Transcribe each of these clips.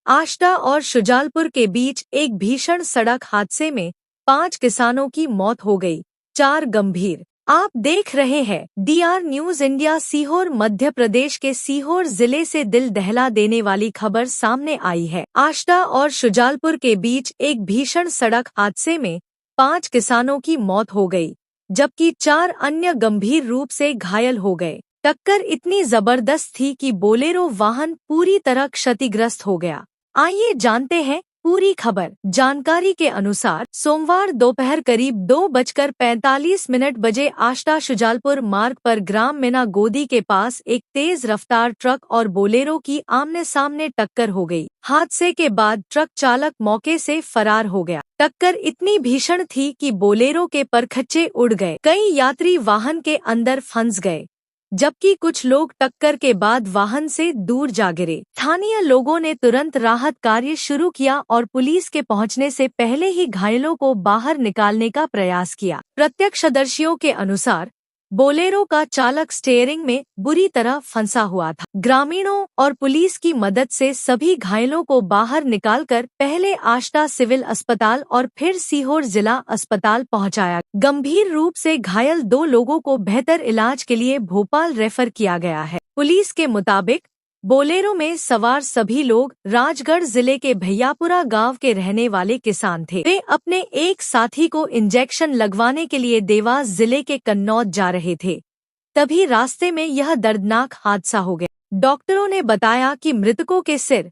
आष्टा और शुजालपुर के बीच एक भीषण सड़क हादसे में 5 किसानों की मौत हो गई, 4 गंभीर। आप देख रहे हैं DR news India. Sehore Madhya Pradesh के सीहोर जिले से दिल दहला देने वाली खबर सामने आई है। आष्टा और शुजालपुर के बीच एक भीषण सड़क हादसे में 5 किसानों की मौत हो गई, जबकि 4 अन्य गंभीर रूप से घायल हो गए। टक्कर इतनी जबरदस्त थी कि बोलेरो वाहन पूरी तरह क्षतिग्रस्त हो गया। आइए जानते हैं पूरी खबर। जानकारी के अनुसार सोमवार दोपहर करीब 2:45 बजे आष्टा शुजालपुर मार्ग पर ग्राम मीना गोदी के पास एक तेज रफ्तार ट्रक और बोलेरो की आमने सामने टक्कर हो गई। हादसे के बाद ट्रक चालक मौके से फरार हो गया। टक्कर इतनी भीषण थी कि बोलेरो के परखच्चे उड़ गए, कई यात्री वाहन के अंदर फंस गए, जबकि कुछ लोग टक्कर के बाद वाहन से दूर जा गिरे। स्थानीय लोगों ने तुरंत राहत कार्य शुरू किया और पुलिस के पहुंचने से पहले ही घायलों को बाहर निकालने का प्रयास किया। प्रत्यक्षदर्शियों के अनुसार बोलेरो का चालक स्टीयरिंग में बुरी तरह फंसा हुआ था। ग्रामीणों और पुलिस की मदद से सभी घायलों को बाहर निकालकर पहले आष्टा सिविल अस्पताल और फिर सीहोर जिला अस्पताल पहुंचाया। गंभीर रूप से घायल 2 लोगों को बेहतर इलाज के लिए भोपाल रेफर किया गया है। पुलिस के मुताबिक बोलेरो में सवार सभी लोग राजगढ़ जिले के भैयापुरा गांव के रहने वाले किसान थे। वे अपने एक साथी को इंजेक्शन लगवाने के लिए देवास जिले के कन्नौज जा रहे थे, तभी रास्ते में यह दर्दनाक हादसा हो गया। डॉक्टरों ने बताया कि मृतकों के सिर,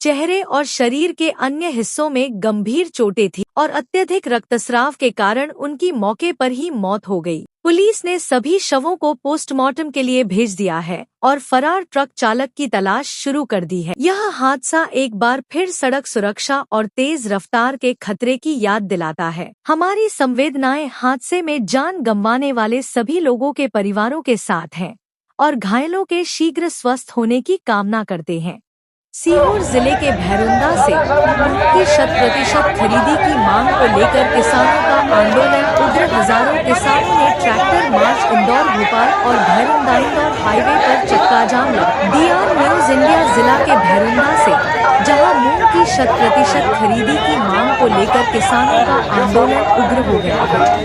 चेहरे और शरीर के अन्य हिस्सों में गंभीर चोटें थी और अत्यधिक रक्तस्राव के कारण उनकी मौके पर ही मौत हो गई। पुलिस ने सभी शवों को पोस्टमार्टम के लिए भेज दिया है और फरार ट्रक चालक की तलाश शुरू कर दी है। यह हादसा एक बार फिर सड़क सुरक्षा और तेज रफ्तार के खतरे की याद दिलाता है। हमारी संवेदनाएं हादसे में जान गंवाने वाले सभी लोगों के परिवारों के साथ हैं और घायलों के शीघ्र स्वस्थ होने की कामना करते हैं। सीहोर जिले के भैरुंदा से मूंग की 100% खरीदी की मांग को लेकर किसानों का आंदोलन उग्र। हजारों किसानों ने ट्रैक्टर मार्च इंदौर भोपाल और भैरुंदा इंदौर हाईवे पर चक्का जाम लगा। DR न्यूज इंडिया जिला के भैरुंदा से, जहां मूंग की 100% खरीदी की मांग को लेकर किसानों का आंदोलन उग्र हो गया।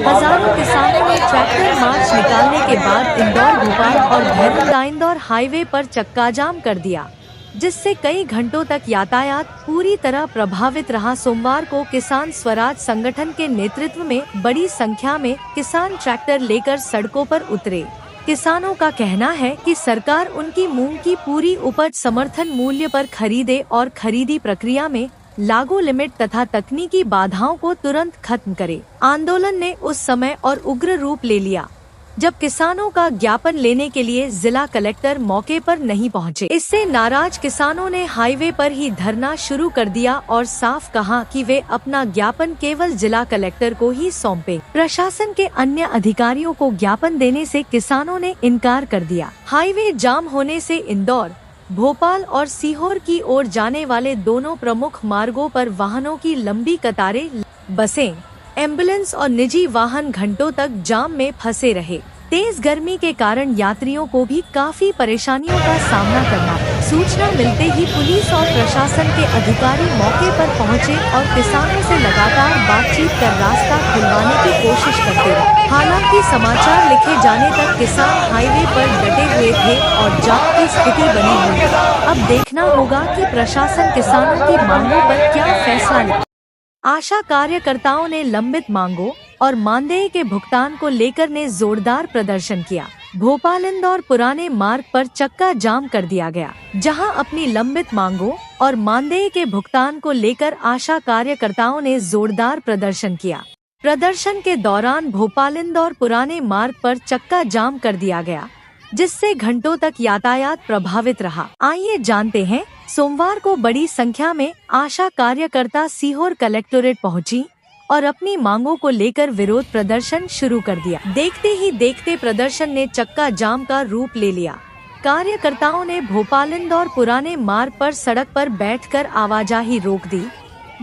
हजारों किसानों ने ट्रैक्टर मार्च निकालने के बाद इंदौर भोपाल और भैरुंदा इंदौर हाईवे पर चक्का जाम कर दिया, जिससे कई घंटों तक यातायात पूरी तरह प्रभावित रहा। सोमवार को किसान स्वराज संगठन के नेतृत्व में बड़ी संख्या में किसान ट्रैक्टर लेकर सड़कों पर उतरे। किसानों का कहना है कि सरकार उनकी मूंग की पूरी उपज समर्थन मूल्य पर खरीदे और खरीदी प्रक्रिया में लागू लिमिट तथा तकनीकी बाधाओं को तुरंत खत्म करे। आंदोलन ने उस समय और उग्र रूप ले लिया जब किसानों का ज्ञापन लेने के लिए जिला कलेक्टर मौके पर नहीं पहुंचे। इससे नाराज किसानों ने हाईवे पर ही धरना शुरू कर दिया और साफ कहा कि वे अपना ज्ञापन केवल जिला कलेक्टर को ही सौंपे। प्रशासन के अन्य अधिकारियों को ज्ञापन देने से किसानों ने इनकार कर दिया। हाईवे जाम होने से इंदौर, भोपाल और सीहोर की ओर जाने वाले दोनों प्रमुख मार्गों पर वाहनों की लंबी कतारें, बसें, एम्बुलेंस और निजी वाहन घंटों तक जाम में फंसे रहे। तेज गर्मी के कारण यात्रियों को भी काफी परेशानियों का सामना करना पड़ा। सूचना मिलते ही पुलिस और प्रशासन के अधिकारी मौके पर पहुंचे और किसानों से लगातार बातचीत कर रास्ता खुलवाने की कोशिश करते रहे। हालांकि समाचार लिखे जाने तक किसान हाईवे पर डटे हुए थे और जाम की स्थिति बनी हुई है। अब देखना होगा कि प्रशासन किसानों की मांगों पर क्या फैसला ले। आशा कार्यकर्ताओं ने लंबित मांगों और मानदेय के भुगतान को लेकर ने जोरदार प्रदर्शन किया। भोपाल इंदौर पुराने मार्ग पर चक्का जाम कर दिया गया, जहां अपनी लंबित मांगों और मानदेय के भुगतान को लेकर आशा कार्यकर्ताओं ने जोरदार प्रदर्शन किया। प्रदर्शन के दौरान भोपाल इंदौर पुराने मार्ग पर चक्का जाम कर दिया गया, जिससे घंटों तक यातायात प्रभावित रहा। आइए जानते हैं। सोमवार को बड़ी संख्या में आशा कार्यकर्ता सीहोर कलेक्टोरेट पहुंची और अपनी मांगों को लेकर विरोध प्रदर्शन शुरू कर दिया। देखते ही देखते प्रदर्शन ने चक्का जाम का रूप ले लिया। कार्यकर्ताओं ने भोपाल इंदौर पुराने मार्ग पर सड़क पर बैठकर आवाजाही रोक दी,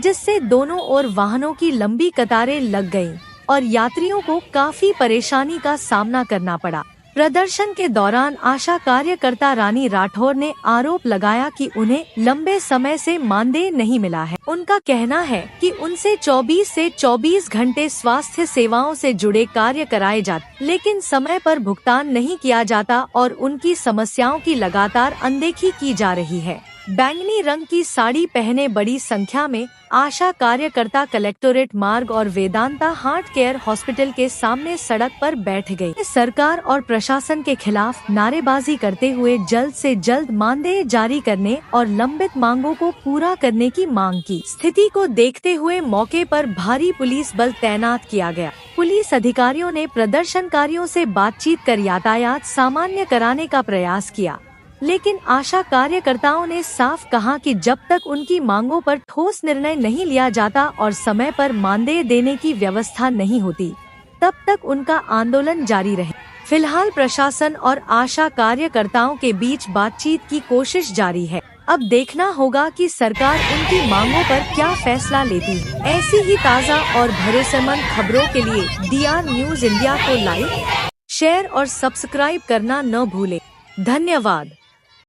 जिससे दोनों ओर वाहनों की लंबी कतारें लग गईं और यात्रियों को काफी परेशानी का सामना करना पड़ा। प्रदर्शन के दौरान आशा कार्यकर्ता रानी राठौर ने आरोप लगाया कि उन्हें लंबे समय से मानदेय नहीं मिला है। उनका कहना है कि उनसे 24 से 24 घंटे स्वास्थ्य सेवाओं से जुड़े कार्य कराए जाते, लेकिन समय पर भुगतान नहीं किया जाता और उनकी समस्याओं की लगातार अनदेखी की जा रही है। बैंगनी रंग की साड़ी पहने बड़ी संख्या में आशा कार्यकर्ता कलेक्टोरेट मार्ग और वेदांता हार्ट केयर हॉस्पिटल के सामने सड़क पर बैठ गई। सरकार और प्रशासन के खिलाफ नारेबाजी करते हुए जल्द से जल्द मानदेय जारी करने और लंबित मांगों को पूरा करने की मांग की। स्थिति को देखते हुए मौके पर भारी पुलिस बल तैनात किया गया। पुलिस अधिकारियों ने प्रदर्शनकारियों से बातचीत कर यातायात सामान्य कराने का प्रयास किया, लेकिन आशा कार्यकर्ताओं ने साफ कहा कि जब तक उनकी मांगों पर ठोस निर्णय नहीं लिया जाता और समय पर मानदेय देने की व्यवस्था नहीं होती, तब तक उनका आंदोलन जारी रहे। फिलहाल प्रशासन और आशा कार्यकर्ताओं के बीच बातचीत की कोशिश जारी है। अब देखना होगा कि सरकार उनकी मांगों पर क्या फैसला लेती है। ऐसी ही ताज़ा और भरोसेमंद खबरों के लिए DR न्यूज़ इंडिया को लाइक, शेयर और सब्सक्राइब करना न भूलें। धन्यवाद।